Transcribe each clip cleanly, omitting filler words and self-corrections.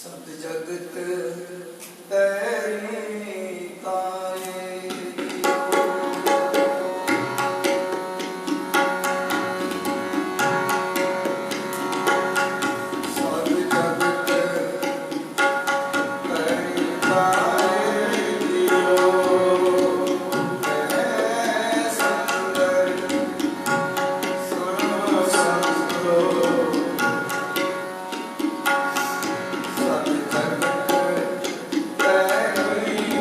ਸਤ ਜਗਤ ਤੇਰੀ ਤਾਏ ਸਤ ਜਗਤ ਤੇਰੀ ਤਾਏ ਸੰਦਰ ਸੁਨੋ ਸੰਤੋ ਸਤ ਜਗਤ ਤੇਰੀ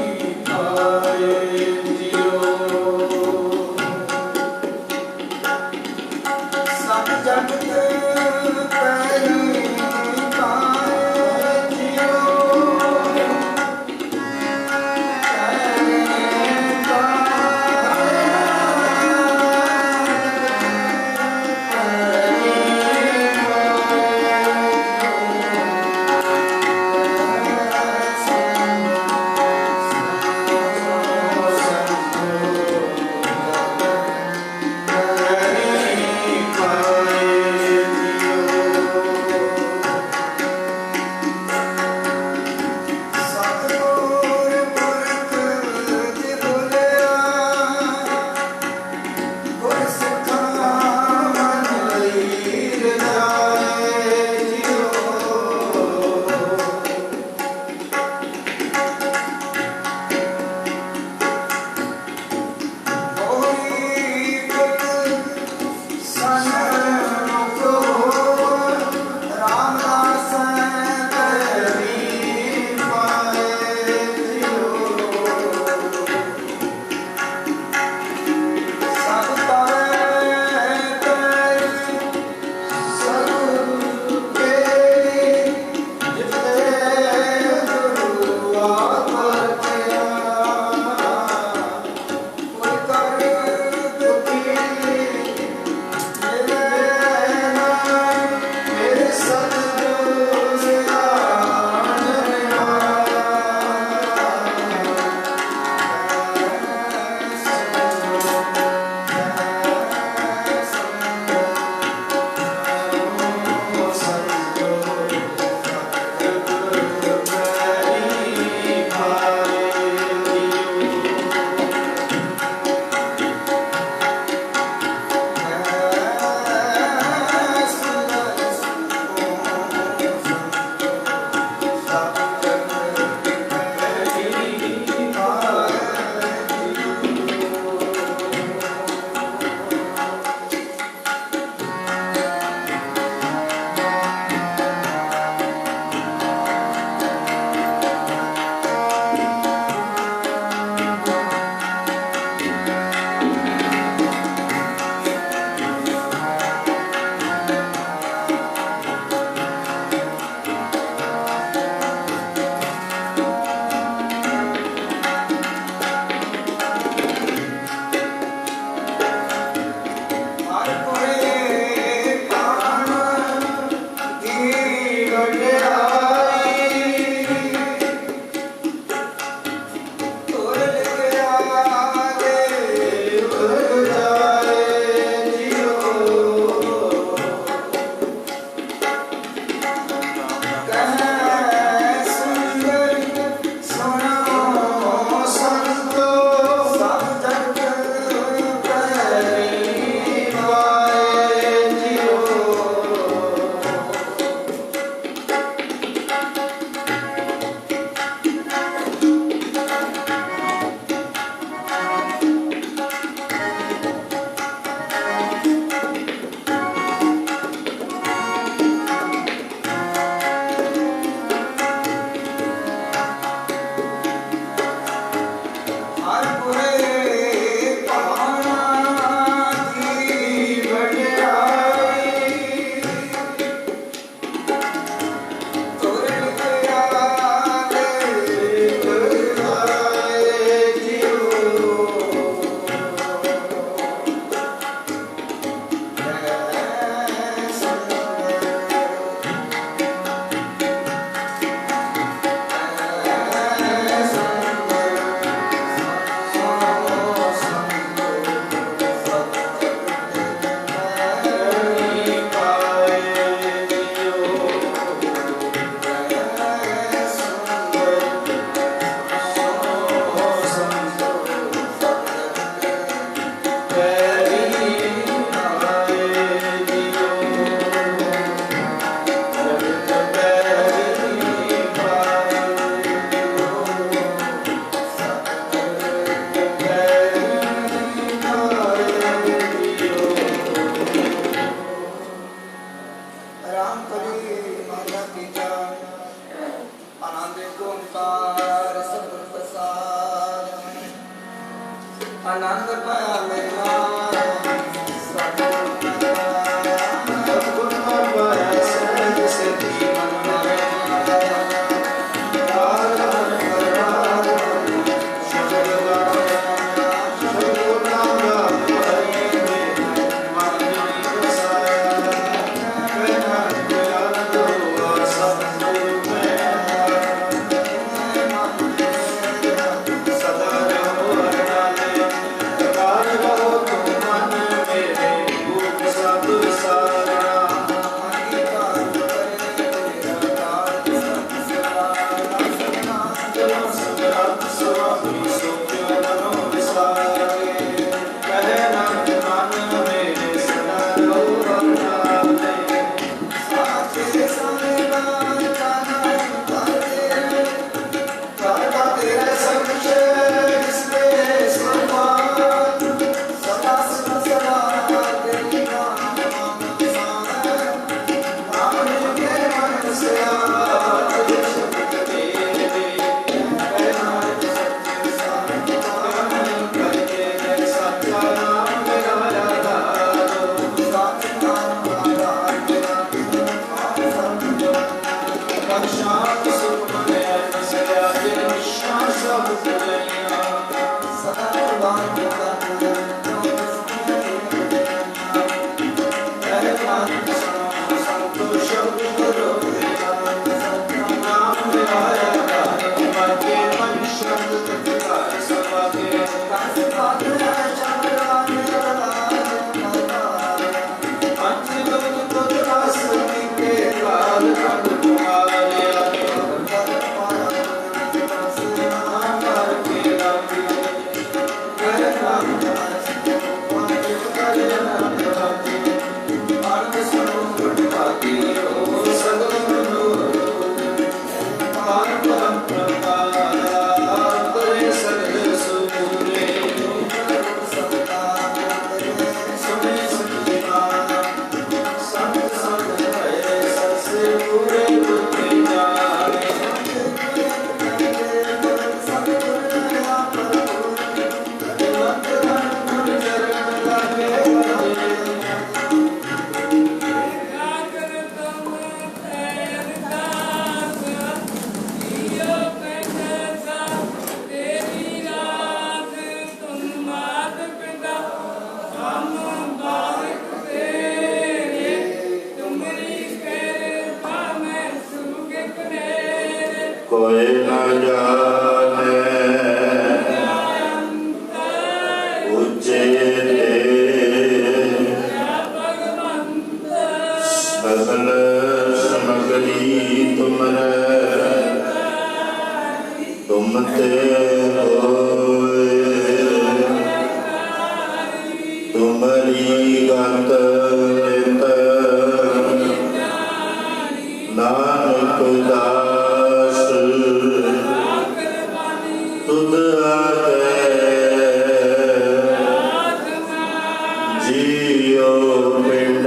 ਕਾਰ ਸਭ ਪ੍ਰਸਾਦ ਆਨੰਦ ਪਾਇਆ ਮੇਰਾ कोई न जाने उच्चेते सकल समगरी तुमरे तुमते होए तुमरी गत नित नानक दास तुद आते जियो पिंड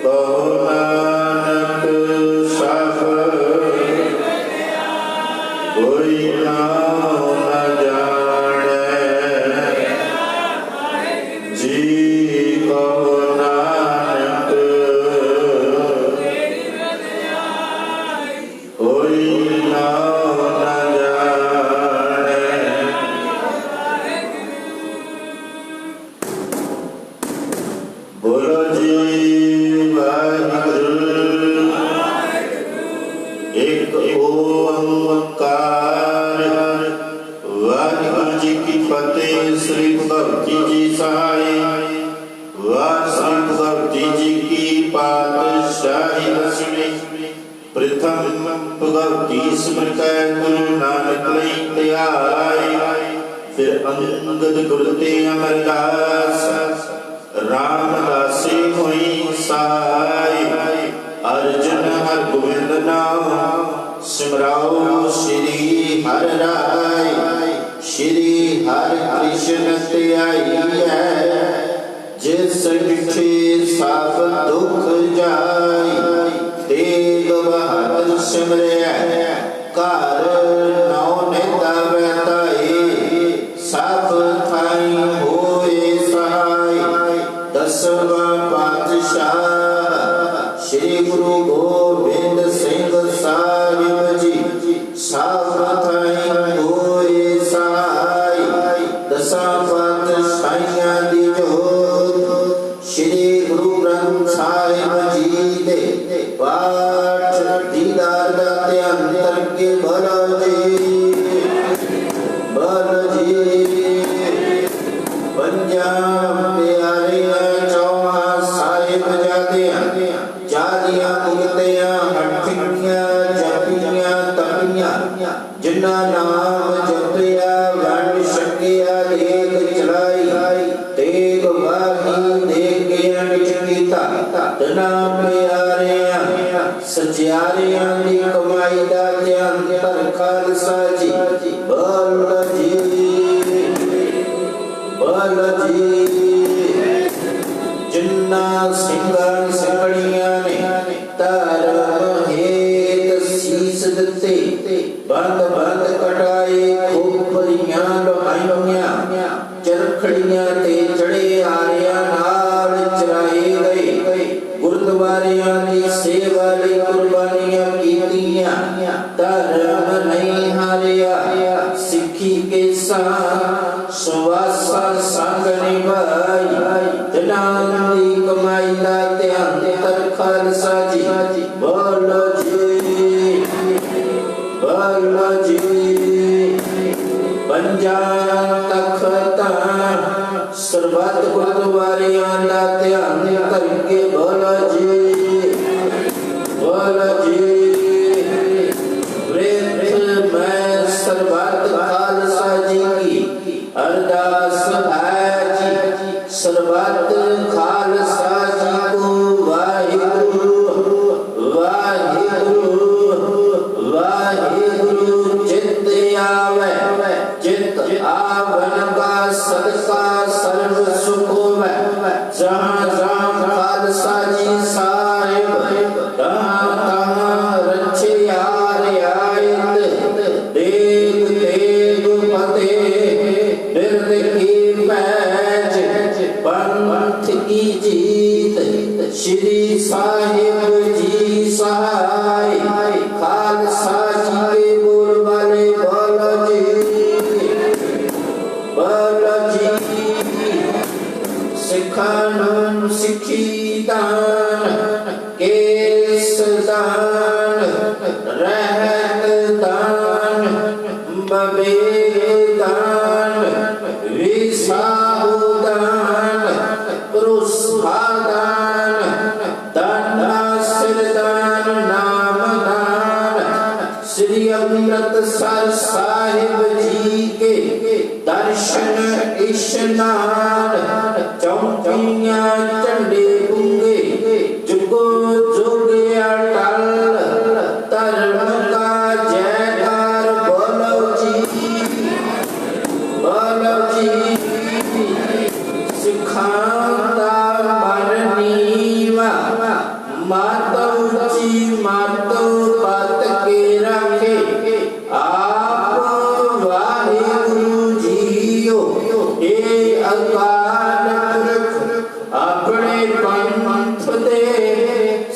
कहो नानक सब कोई नाम न जाने जी कहो नानक कोई नाम न जाने। बोलो जी वाहिगुरु एक ओंकार। वाहिगुरु जी की फतेह। श्री भगवती जी सहाय। वाह श्री भगवती जी की पातशाही दसवीं। प्रथम भगवती स्मृत गुरु नानक लई त्याई। फिर अंगद गुरु ते अमरदास रामदासी हुई सहाय। अर्जुन हर गोविंद नाम सिमराओ श्री हर राय। श्री हर कृष्ण त्याई है जिस मिठे साफ दुख जाय। तेग बहादुर सिमरिया घर नौ नेता वैताई सब थाई होए सहाय दसवां पातशाह श्री गुरु गोबिंद सिंह साहिब जी सब थाई होए सहाय दसां पातशाहियां दी जोत श्री गुरु ग्रंथ साहिब जी दे पाठ दीदार दा ध्यान करके बोलो जी पंजाब प्यारे चौहा साहिब जादियां जादियां मुक्तियां हठियां जपियां तपियां जिन्ना नाम जपिया वंड छकिया देख चलाई तेग बाही देख अनिच कीता तना प्यारियां सचियारियां दी कमाई दा ध्यान कर खालसा जी बोलो जी जिन्ना सिंगा सिंगड़ियां ने धर्म हेत सीस दिते बंद बंद कटाए खोपरियां लुहाइयां चरखड़ियां ते चढ़े आरियां नाल चराए गए गुरुद्वारियां दी सेवा लई कुर्बानियां कीतियां धर्म नहीं हारिया सिक्खी के सुवासा संग निभाई जनान दी कमाई दा ध्यान कर खालसा जी बोलो जी पंजाब तख्तां सरबत गुरुद्वारियां दा ध्यान करके बोलो जी मैं सरबत खालसा जी की अरदास है जी सरबत खालसा जी को वाहिगुरु चित आवे चित आवन का सदका सर्व सुख होवे जहाँ जहाँ खालसा जी साहिब तहाँ तहाँ रचे यार आयत देख देख फतेह बिरद की पैज पंथ की जीत श्री साहिब जी सहाय खालसा जी के बोल वाले बोलो जी सिखान सिखी दान केस दान रहत दान बबे दान विसाहु दान पुरुषा दान दाना सिर दान नाम दान श्री अमृतसर साहिब जी के दर्शन इशनान चौकियां चंडे गुंगे जुगो जोगे अटल धर्म का जयकार बोलो जी सिखांदा मरनीवा मातव जी मातव पत के रखे आप वाहिगुरु जीओ हे अकाल पुरख अपने पंथ दे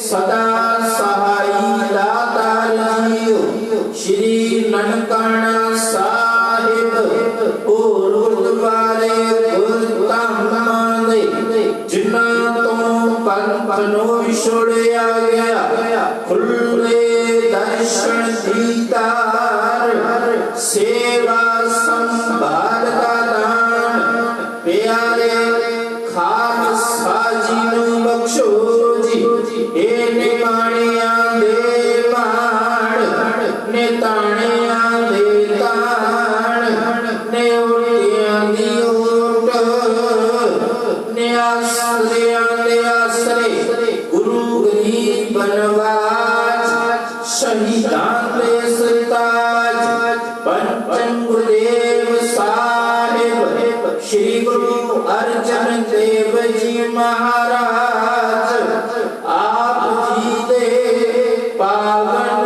सदा सहाई दातार जीओ श्री ननकाना साहिब गुरुद्वारे गुरधाम दे जिन्ना तो पंथनो छोड़िया गया खुले दर्शन दीदार सेवा संभाल का दान प्यारे खालसा जी नु बख्शो जी ए निमाणिया दे माण ने ताणिया दे ताण ने उल्टियां दी उल्ट ने आसरियां दे आसरे गुरु गरीब बनवाज शहीदान दे सरताज पंचम गुरुदेव साहिब श्री गुरु अर्जन देव जी महाराज आप जी दे पावन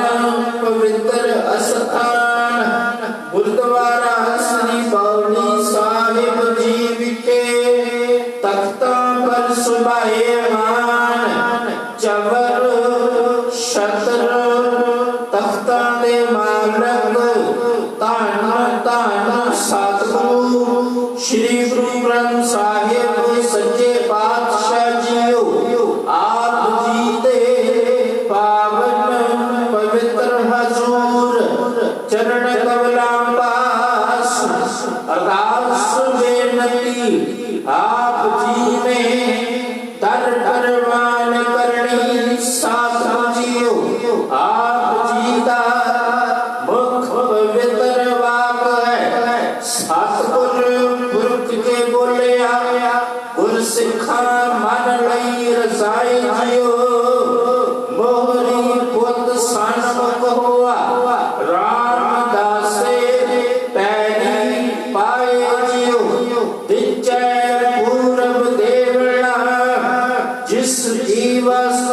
ਤਖਤਾਂ ਦੇ ਮਾਲਕ ਧੰਨ ਧੰਨ ਸਤਿਗੁਰੂ ਸ੍ਰੀ ਗੁਰੂ ਗ੍ਰੰਥ ਸਾਹਿਬ ਦੇ ਸੱਚੇ ਪਾਤਸ਼ਾਹ ਜੀਓ ਆਪ ਜੀ ਦੇ ਪਾਵਨ ਪਵਿੱਤਰ ਹਜ਼ੂਰ ਚਰਨ ਕਮਲਾਂ ਪਾਸ ਅਰਦਾਸ ਬੇਨਤੀ ਆਪ ਜੀ ਨੇ ਦਰ ਦਰਵਾਨ ਕਰਨੀ ਸਾਧ ਜੀਓ ਆਪ ਜੀ ਦਾ ਮੁਖ ਪਵਿੱਤਰ ਵਾਕ ਹੈ ਸਤਿਗੁਰ ਪੁਰਖ ਕੇ ਬੋਲਿਆ ਗੁਰ ਸਿੱਖਾਂ ਮਨ ਲਈ ਰਜ਼ਾਈ ਜੀਓ ਮੋਹਰੀ ਪੁੱਤ ਸਨਮੁਖ ਹੋਆ ਰਾਮਦਾਸੇ ਪੈਰੀ ਪਾਏ ਜੀਓ ਦਿਚੈ ਪੂਰਬ ਦੇਵਣਾ ਜਿਸ ਜੀਵਸ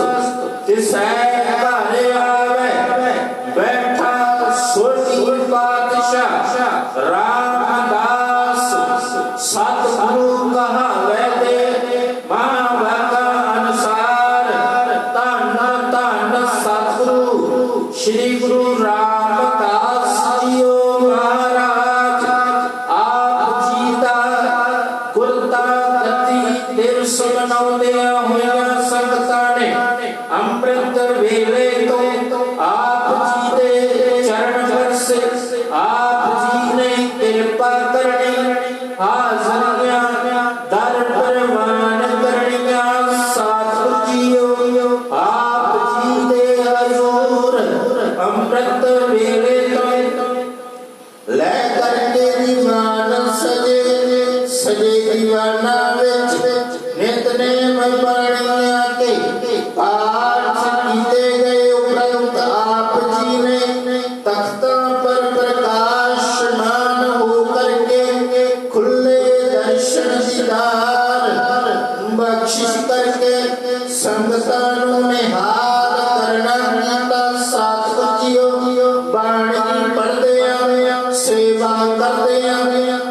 ਤਿਸੈ ਘਰ ਆਵੇ ਬੈਠਾ ਸੋਢੀ ਪਾਤਸ਼ਾਹ ਰਾਮਦਾਸ ਸਤਿਗੁਰੂ ਕਹਾਵੇ ਦੇ ਮਹਾਂਵਾਕਾ ਅਨੁਸਾਰ ਧੰਨ ਧੰਨ ਸਤਿਗੁਰੂ ਸ੍ਰੀ ਗੁਰੂ ਰਾਮਦਾਸ ਜੀਓ ਮਹਾਰਾਜ ਆਪ ਜੀ ਦਾ ਗੁਰਤਾ ਗੱਦੀ ਦਿਵਸ ਮਨਾਉਂਦਿਆਂ ਹੋਇਆਂ ਸੰਗਤਾਂ ਨੇ ਅੰਮ੍ਰਿਤ ਵੇਲੇ ਤੋਂ ਆਪ ਜੀ ਦੇ ਚਰਨ ਵਰਸੇ ਆਪ ਜੀ ਨੇ ਕਿਰਪਾ ਕਰਨੀ ਹਾਜ਼ਰੀਆਂ ਦਰ ਪ੍ਰਵਾਨ ਕਰਨੀਆਂ ਸਤਿਗੁਰੂ ਜੀਓ ਆਪ ਜੀ ਦੇ ਹਜ਼ੂਰ ਅੰਮ੍ਰਿਤ ਵੇਲੇ ਤੋਂ ਲੈ ਕਰਕੇ ਦੀਵਾਨ ਸਜੇ ਸਜੇ ਦੀਵਾਨਾਂ ਵਿੱਚ ਨਿਤਨੇਮ ਬਾਣੀਆਂ ਕੇ ਪਾਠ ਕੀਤੇ ਗਏ ਉਪਰੰਤ ਆਪ ਜੀ ਨੇ ਤਖਤਾਂ ਪਰ ਪ੍ਰਕਾਸ਼ਮਾਨ ਹੋ ਕਰਕੇ ਖੁੱਲੇ ਦਰਸ਼ਨ ਦੀਦਾਰ ਬਖਸ਼ਿਸ਼ ਕਰਕੇ ਸੰਗਤਾਂ ਨੂੰ ਨਿਹਾਲ ਕਰਨਾ ਕੀਤਾ ਸਤਿਗੁਰੂ ਜੀਓ ਬਾਣੀ ਪੜ੍ਹਦਿਆਂ ਸੇਵਾ ਕਰਦਿਆਂ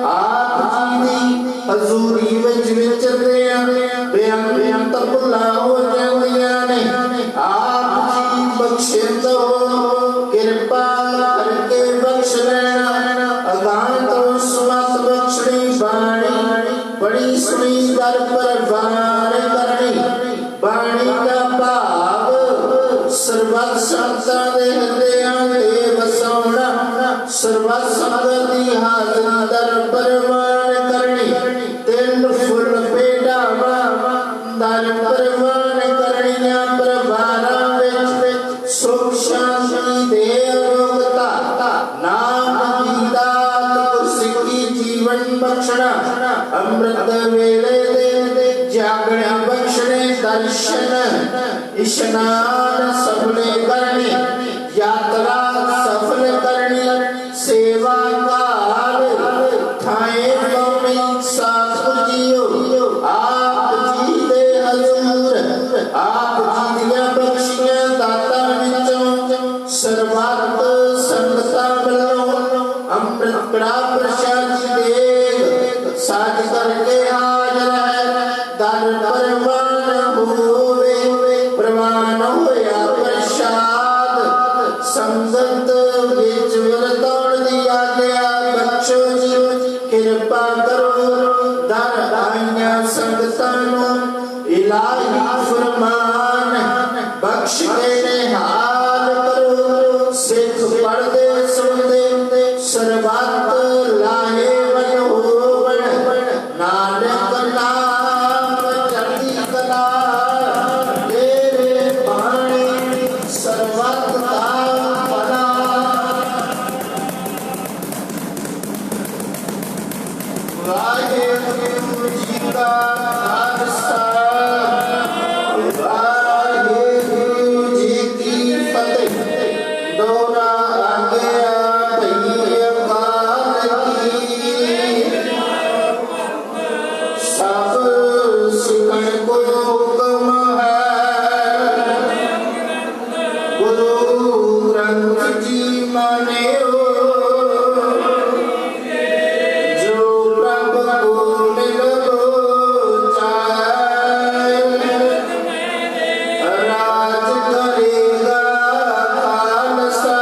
ਆਪ ਜੀ ਦੀ ਹਜ਼ੂਰੀ ਵਿੱਚ ਵਿਚਰਦਿਆਂ ਬੇਅੰਤ ਭੁੱਲਾਂ ਹੋ ਜਾਂਦੀਆਂ ਨੇ ਆਪ ਜੀ ਬਖਸ਼ਿੰਦੋ ਕਿਰਪਾ ਕਰਕੇ ਬਖਸ਼ ਲੈਣਾ ਅਗਾਂਹ ਤੋਂ ਸਮਤ ਬਖਸ਼ਣੀ ਬਾਣੀ ਬੜੀ ਸੁਣੀ ਦਰ ਪਰਵਾਨ ਕਰਨੀ ਬਾਣੀ ਦਾ ਭਾਵ ਸਰਬੱਤ ਸੰਤਾਂ ਦੇ ਹਿਰਦਿਆਂ ਤੇ ਵਸਾਉਣਾ ਸਰਬੱਤ ਸੰਗਤ ਦੀ ਹਾਜ਼ਰੀ ਦਰ ਪਰਵਾਨ ਕਰਨੀ ਤਿੰਨ ਫੁੱਲ ਭੇਟਾਵਾਂ ਦਰ ਪਰਵਾਨ ਕਰਨੀਆਂ ਪਰਵਾਰਾਂ ਵਿੱਚ ਸੁਖ ਸ਼ਾਂਤੀ ਦੇ ਅਰੋਗਤਾ ਨਾਮ ਦੀ ਦਾਤ ਗੁਰਸਿੱਖੀ ਜੀਵਨ ਬਖਸ਼ਣਾ ਅੰਮ੍ਰਿਤ ਵੇਲੇ ਦੇ ਜਾਗਣਾ ਬਖਸ਼ਣੇ ਦਰਸ਼ਨ ਇਸ਼ਨਾਨ ਸਫਲੇ ਕਰਨੀ ਯਾਤਰਾ ਸਫਲ ਕਰਨੀ ਸੇਵਾ ਕਾਲ ਥਾਏ ਪਾਉਣੀ ਸਤਿਗੁਰੂ ਜੀਓ ਆਪ ਜੀ ਦੇ ਹਜ਼ੂਰ ਆਪ ਜੀ ਦੀਆਂ ਬਖਸ਼ੀਆਂ ਦਾਤਾਂ ਵਿੱਚੋਂ ਸਰਬੱਤ ਸੰਗਤਾਂ ਵੱਲੋਂ ਅੰਮ੍ਰਿਤ ਕੜਾ ਪ੍ਰਸ਼ਾਦ ਦੇਗ ਸਾਜ ਕਰਕੇ ਹਾਜ਼ਰ ਹੈ ਦਰ ਪਰਵਾਨ ਹੋਵੇ ਪ੍ਰਵਾਨ ਹੋਇਆ ਪ੍ਰਸ਼ਾਦ ਸੰਗਤ ਵਿੱਚ ਵਰਤਾਉਣ ਦੀ ਆਗਿਆ ਬਖਸ਼ੋ ਜੀ ਕਿਰਪਾ ਕਰੋ ਦਰ ਆਈਆਂ ਸੰਗਤਾਂ ਨੂੰ ਇਲਾਹੀ ਫਰਮਾਨ ਬਖਸ਼ ਕੇ ਨਿਹਾਲ ਕਰੋ ਸਿੱਖ ਪੜ੍ਹਦੇ ਸੁਣਦੇ ਸਰਬੱਤ ਲਾਹੇਵੰਦ ਹੋਵਣ ਨਾਨਕ ਨਾਮ ਚੜ੍ਹਦੀ ਕਲਾ ਤੇਰੇ ਬਾਣੀ ਸਰਬੱਤ ਦਾ ਭਲਾ ਵਾਹਿਗੁਰੂ ਜੀ ਕਾ ਖਾਲਸਾ ਵਾਹਿਗੁਰੂ ਜੀ ਕੀ ਫਤਿਹ ਦੋਹਰਾ ਆਗਿਆ ਭਈ ਅਕਾਲ ਕੀ ਸਭ ਸਿੱਖਣ ਕੋ ਹੁਕਮ ਹੈ ਗੁਰੂ ਗ੍ਰੰਥ ਜੀ ਮਾਨਿਓ ਰਾਜ ਕਰੇਗਾ ਖਾਲਸਾ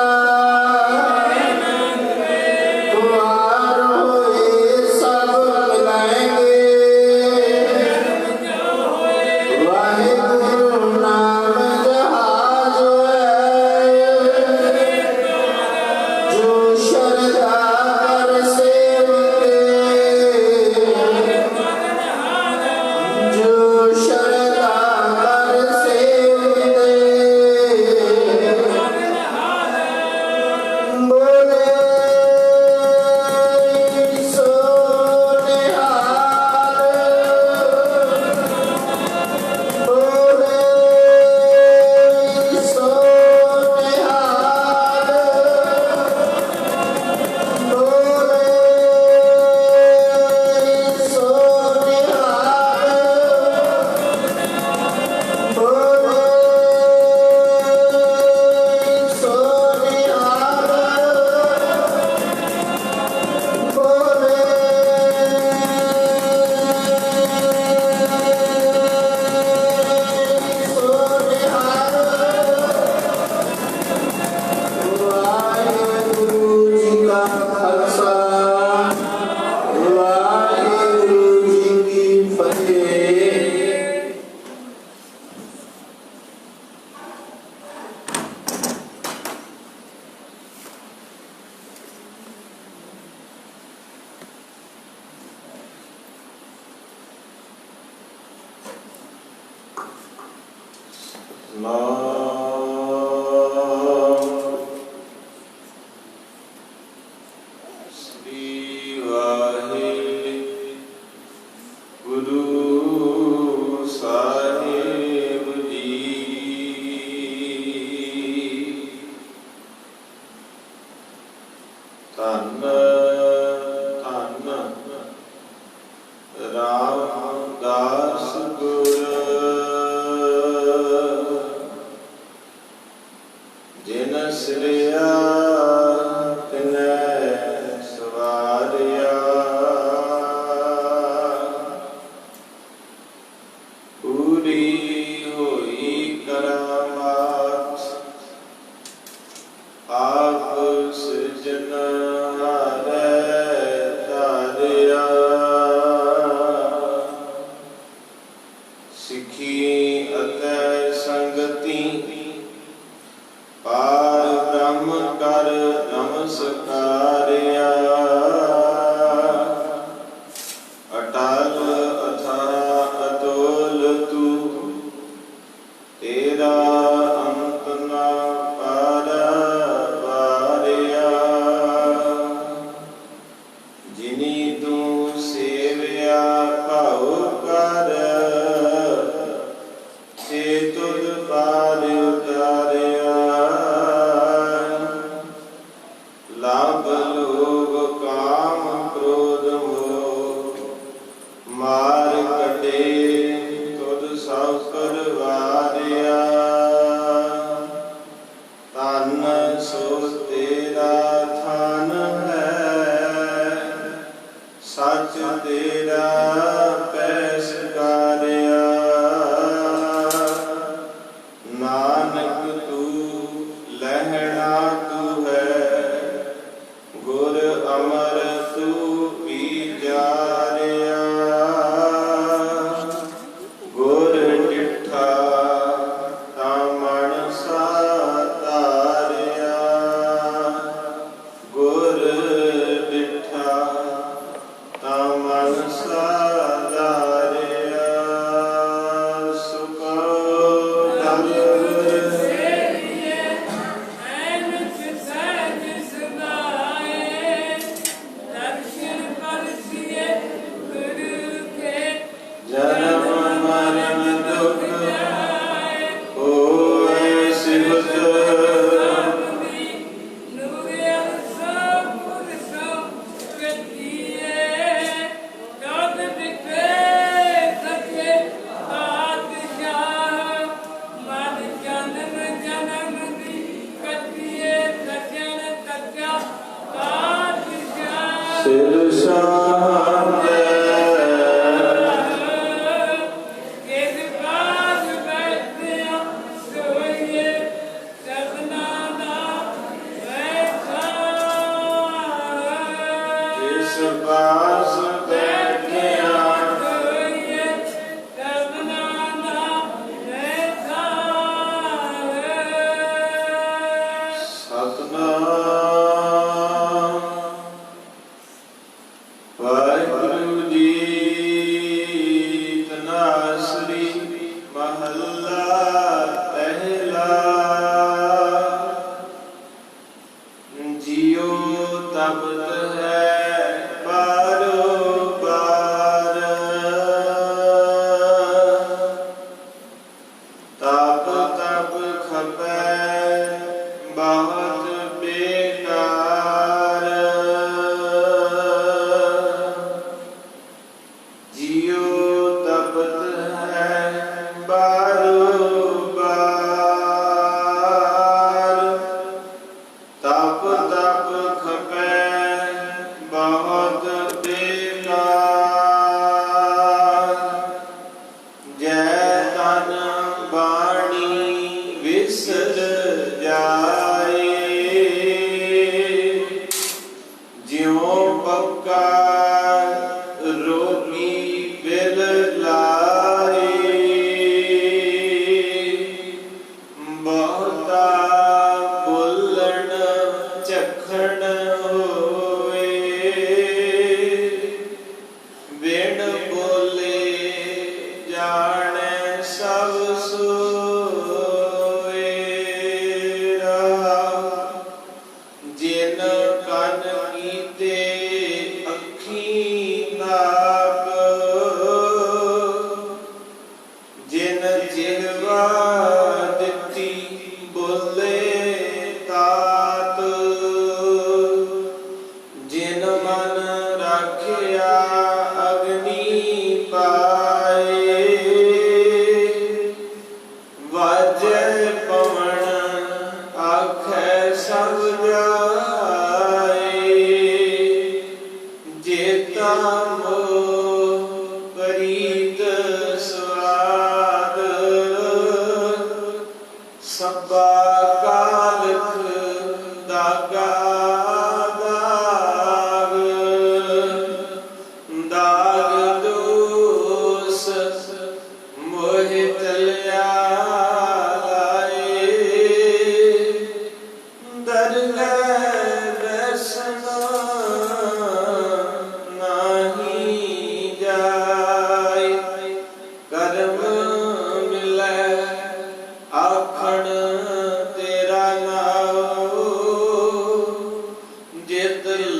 ਵਿਸਰ ਜਾਏ सब जाए जेता मोह प्रीत स्वाद सब्बा कालख दागा दाग दाग दोष मोह तलिया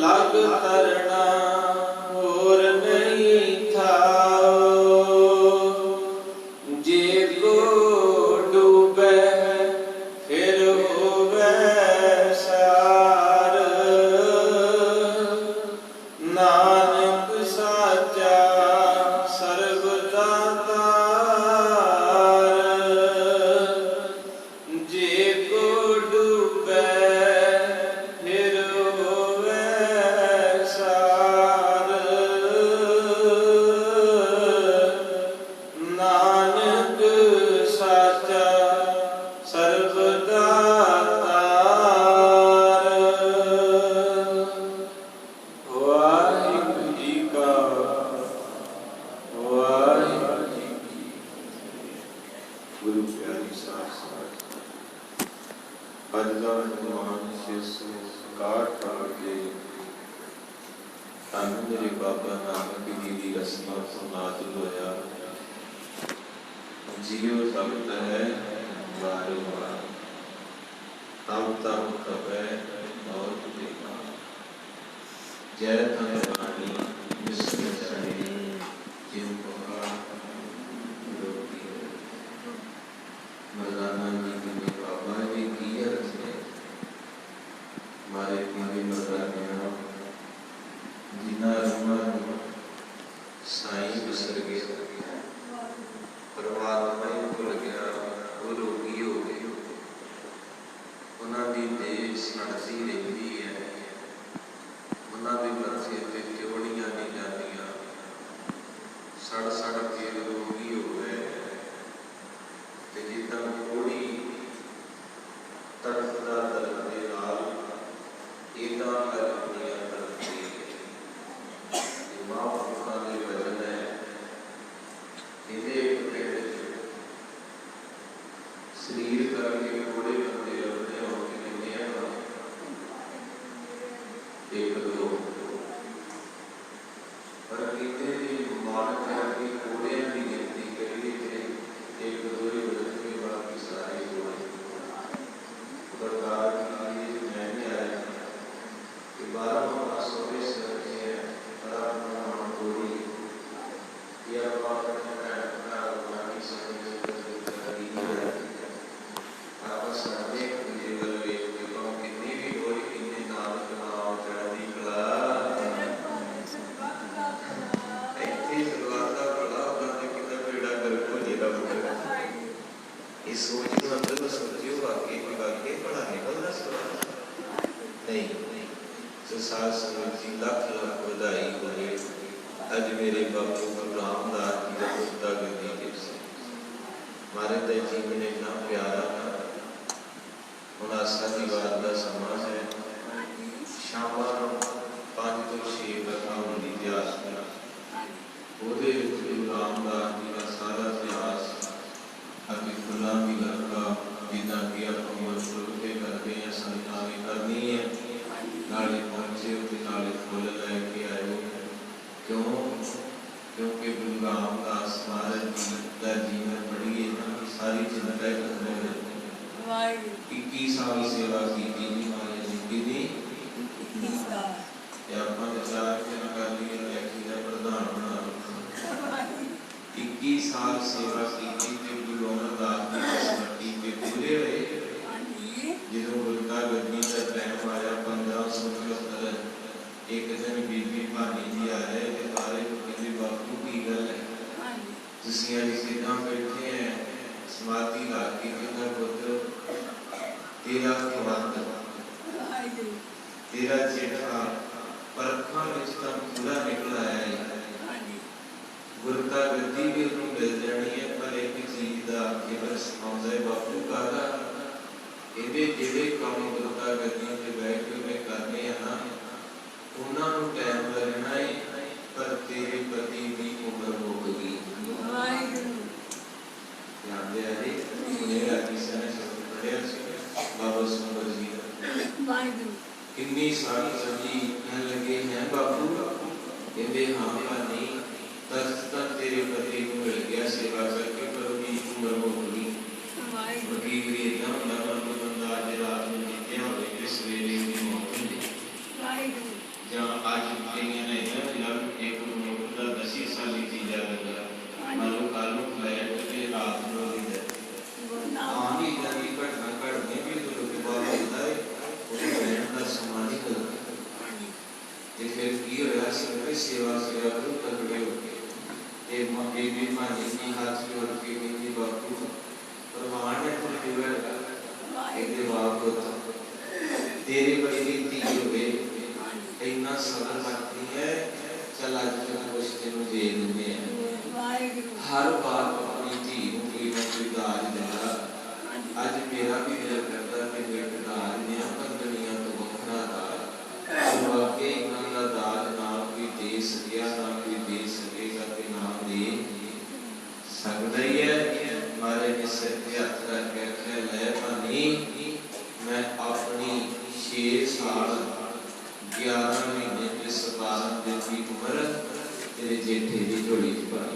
लग तरना और नहीं था जे को डूबे फिर होवे सार नानक साचा सर्वदातार जे को डूबे फिर नानक साचा सर्वदातार। वाहिगुरु जी का वाहिगुरु जी की गुरु प्यारी साथ साथ अजदा भगवान से कार के धन मेरे बाबा नानक जी की रस्मा समाज होया जियो तबत है बारो बार तब तब कपै मौत देगा जय धन वाणी विष्णु चढ़े जिन बहा रोटी मर्दाना जी के बाबा जी की अर्थ में हमारे पीवी मर्दाना जिन्ना रुमा साईं बिसर गया परमात्मा ही भुल गया वो रोगी हो गए उन्होंने देश नड़ती रही है उन्होंने मथे पे त्योड़ियां नहीं जानिया सड़ सड़ के रोगी हो गए जिदा थोड़ी तड़फदा तड़फदे नाल इदा करनिया तड़फदी महापुरुषों के वचन है शरीर करके थोड़े बंदे अपने होते कितने एक दो पर कितने मान करके थोड़े की गिनती करिए एक दो ही बचते बाकी सारे थोड़े सरकार की मैं भी आया कि 12 मास सोरे सकते हैं बड़ा थोड़ी या बात अज मेरे बापू गुरु रामदास जी का पुत्ता गद्दी दिवस मारे तो जीवन इतना प्यारा हम आसा की बात का समा है शाम 5 तो 6 कथा होंगी इतिहास में गुरु रामदास जी का सारा इतिहास अभी फुलों की गरका जिदा कि आप मशरूते करते हैं संतान ने करनी है नाले पहुंचे नाले फुल लैके आए क्यों क्योंकि गुरु रामदास महाराज जी का जीवन पढ़िए ना सारी चिंता खत्म हो जाती है 21 साल सेवा की जी महाराज जी की दी या अपन चार के नकाली लेखी का प्रधान बना 21 साल सेवा की थी गुरु रामदास जी की स्मृति के पूरे रहे जो उनका गद्दी का टाइम आया 1577 एक दिन बीबी भानी जी आ रहे थे सारे कहते बापू की गल है जिससे आज कितना बैठे हैं समाधि ला के कहना पुत्र तेरा खिवाद अपनी गुरता गद्दियों से बैठ के मैं करने हैं ना उन्होंने टाइम लगना है पर तेरे पति की उम्र हो गई ध्यान दे अरे सुनेगा किसी ने शब्द पढ़िया बाबा सुंदर जी कितनी सारी सब्जी कहने लगे हैं बाबू कहते हाँ नहीं तक तेरे पति को मिल गया सेवा करके पर उनकी उम्र हो गई उनकी भी एकदम नमन को बंदा आज रात में जीते हुए इस वेले की मौत हुई जहाँ आज कहीं नहीं है फिलहाल एक उम्र 10 साल की जा रहा है मालूम कालू फ्लैट के रात में हो गया आनी जानी घटना घटने भी तो लोग बात होता है उसे बहन का समाधि कर ये फिर की होया सबके सेवा किया करो तगड़े हो के ये मौके भी माने की हाथ जोड़ के कहती बापू परवान है तो दिवर कहते बाप को तेरे बड़ी दी हुए इतना सदर लगती है चल आज तक कुछ दिन जेल में हर बात अपनी धी की कोई दाज देगा आज मेरा भी दिल करता है कि मैं दाज दिया पर दुनिया तो बखरा दाज वाकई इतना दाज ना कोई दे सकिया ना कोई दे सकेगा कि ना दे सकता ही है हमारे निश्चय के हथ रख के ले पानी मैं अपनी 6 साल 11 महीने के 17 दिन की उम्र तेरे जेठे की झोली च पाई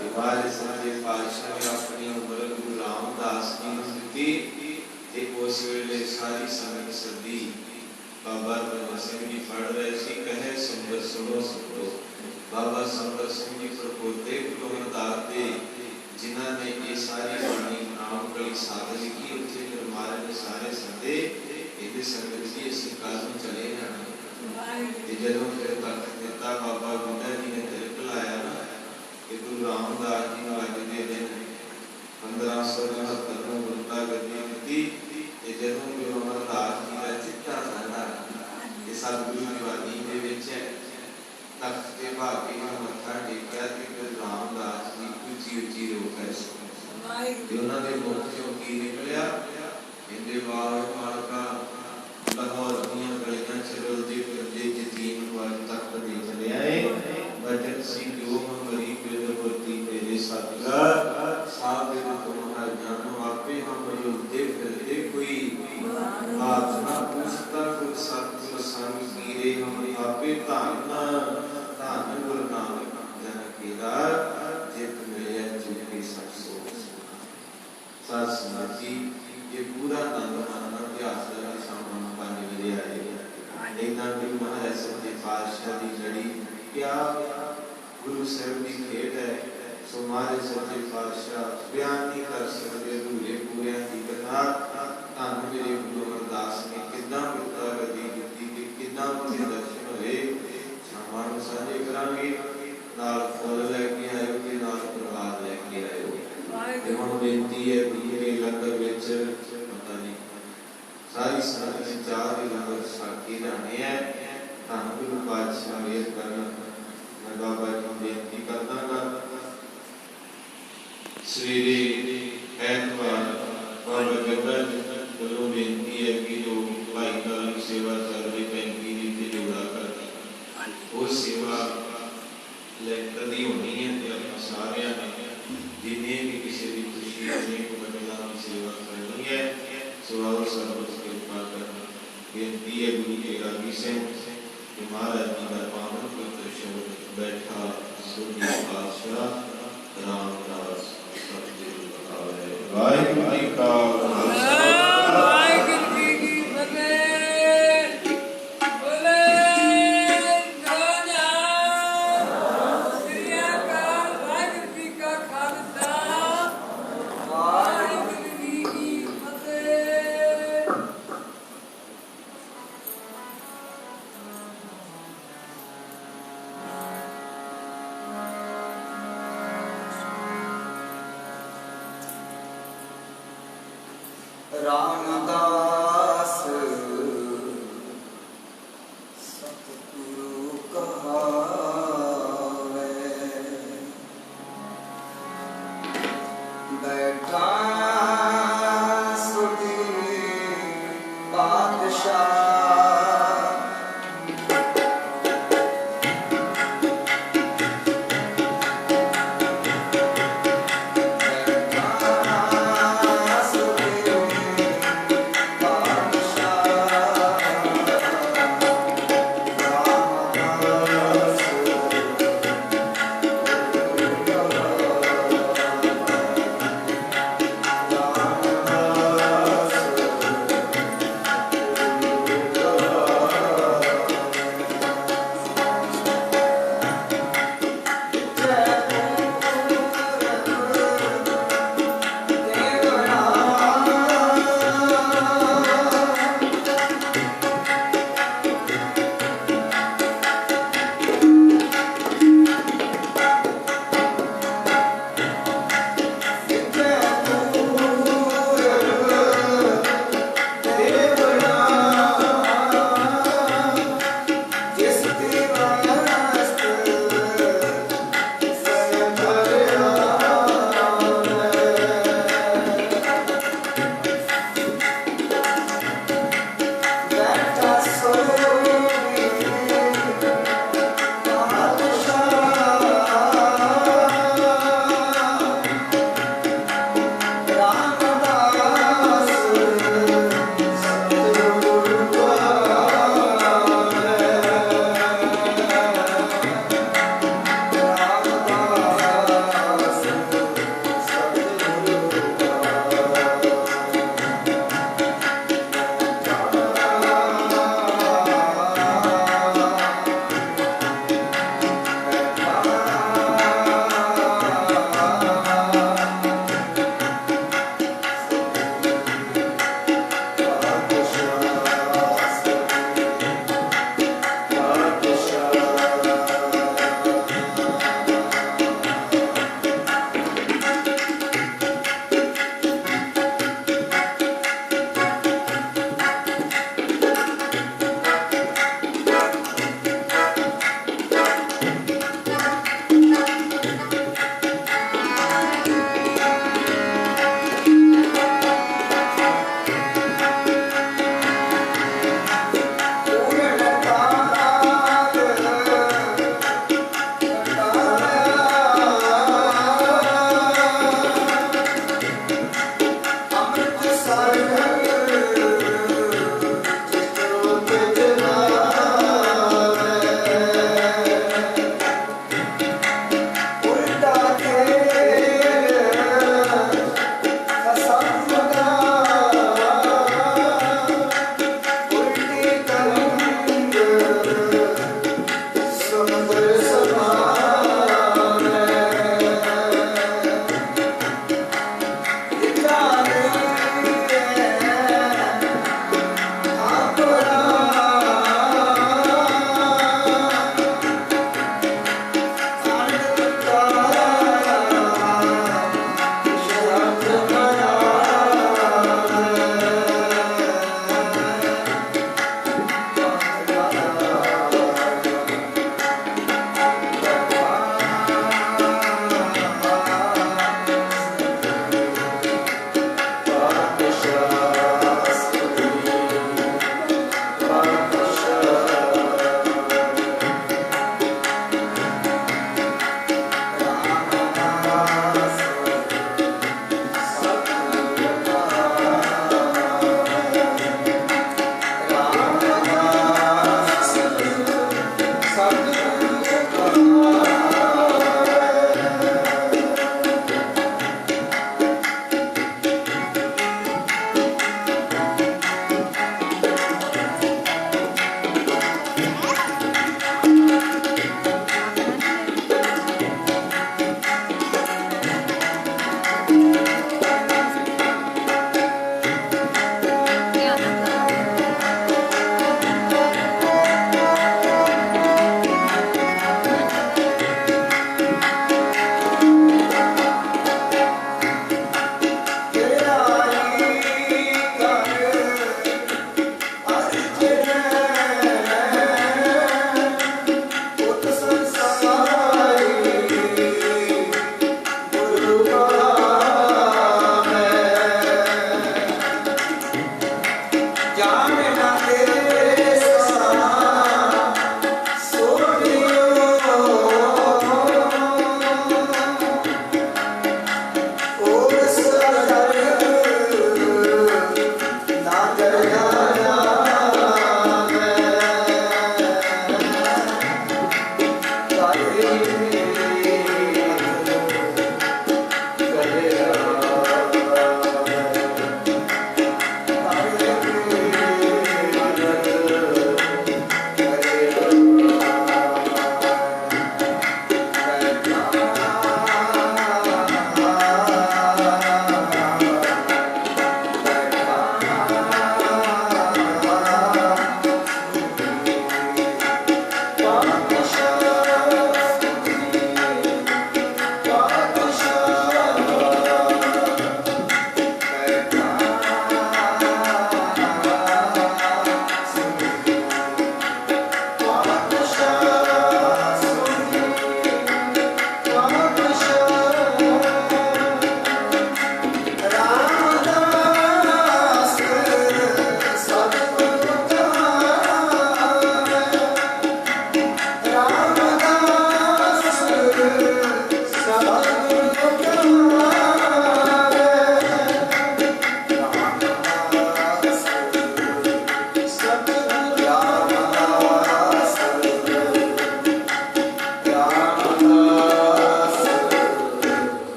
हमारे सच्चे पातशाह ने अपनी उम्र गुरु रामदास जी ने दी ते उस वेले सारी संगत सदी बाबा बंदा सिंह जी पढ़ रहे सी कहे संगत सुनो सुनो बाबा संगत सिंह जी प्रपोते गुरु अमरदास दे जिन्हां ने ये सारी बाणी नाम कली साधन की उसे फिर मारे ने सारे सदे ये संगत जी इस काल में चले जाना ये जदों फिर तक दिता बाबा बुढ़ा जी ने तिलक लाया ना कि गुरु रामदास जी ने आज दे दिन 1569 में गुरता गद्दी दी ये जदों गुरु अमरदास जी का चिट्टा साधा ये सतगुरु की वाणी दे विच है तख्त ते भागे मत्था टेकिया ते गुरु रामदास जी ਉੱਚੀ ਉੱਚੀ ਰੋਕ ਹੈ ਤੇ ਉਹਨਾਂ ਦੇ ਮੁਖ ਚੋਂ ਕੀ ਨਿਕਲਿਆ ਇਹਦੇ ਬਾਅਦ ਮਾਲਕਾ ਲਾਹੌਰ ਦੀਆਂ ਗਲੀਆਂ ਚ ਰੁਲਦੇ ਫਿਰਦੇ ਯਤੀਮ ਵਾਲ ਤੱਕ ਦੇ ਚਲਿਆ ਏ ਬਚਨ ਸੀ ਜੋ ਹਮਰੀ ਬਿਰਦਵਤੀ ਤੇਰੇ ਸਤਿਗੁਰ ਸਾਧ ਦੇ ਤੁਮਹਾਰਾ ਨੂੰ ਆਪੇ ਹਮ ਰੁਲਦੇ ਫਿਰਦੇ ਕੋਈ ਬਾਤ ਨਾ ਪੁੱਛਤਾ ਕੋਈ ਸਤਿਗੁਰ ਸੰਗ ਕੀਰੇ ਹਮ ਆਪੇ ਧੰਨ ਧੰਨ ਗੁਰੂ ਨਾਨਕ ਜਨ ਕੀਰਾ जित मिले चुके सब सोच साथ समाजी ये पूरा नंदमाना इतिहास का सामना पाने मिले आए एक नाम भी महाराज सच्चे पातशाह की जड़ी क्या गुरु साहब की खेत है सो हमारे सच्चे पातशाह बयान नहीं कर सकते अधूरे पूरे की कथा धन मेरे गुरु अमरदास ने कितना गुरता गद्दी दी कितना उनके दर्शन हुए शामां नूं साझे करांगे नाल फुल लेके आयो ते नाल प्रसाद लेके आयो ते हुण बेनती है कि लंगर विच पता नहीं सारी संगत ने चाह दे लंगर साके जाने है धन गुरु पातशाह मेहर करन मैं बाबा जी नूं बेनती करदा गा सवेरे ऐतवार बाबा जगत वल्लों बेनती है कि जो भाई काल की सेवा चल रही 35 दी जोड़ा कर वो सेवा कदी होनी है तो अपना सारे जिन्हें भी किसी की खुशी जिन्हें को बदला की सेवा करनी है सो आओ सब कृपा करना बेनती है गुरु के आगे से कि महाराज जी का पावन पवित्र शब्द बैठा सुनी पातशाह रामदास सतगुरु बतावे वाहिगुरू जी का रामदास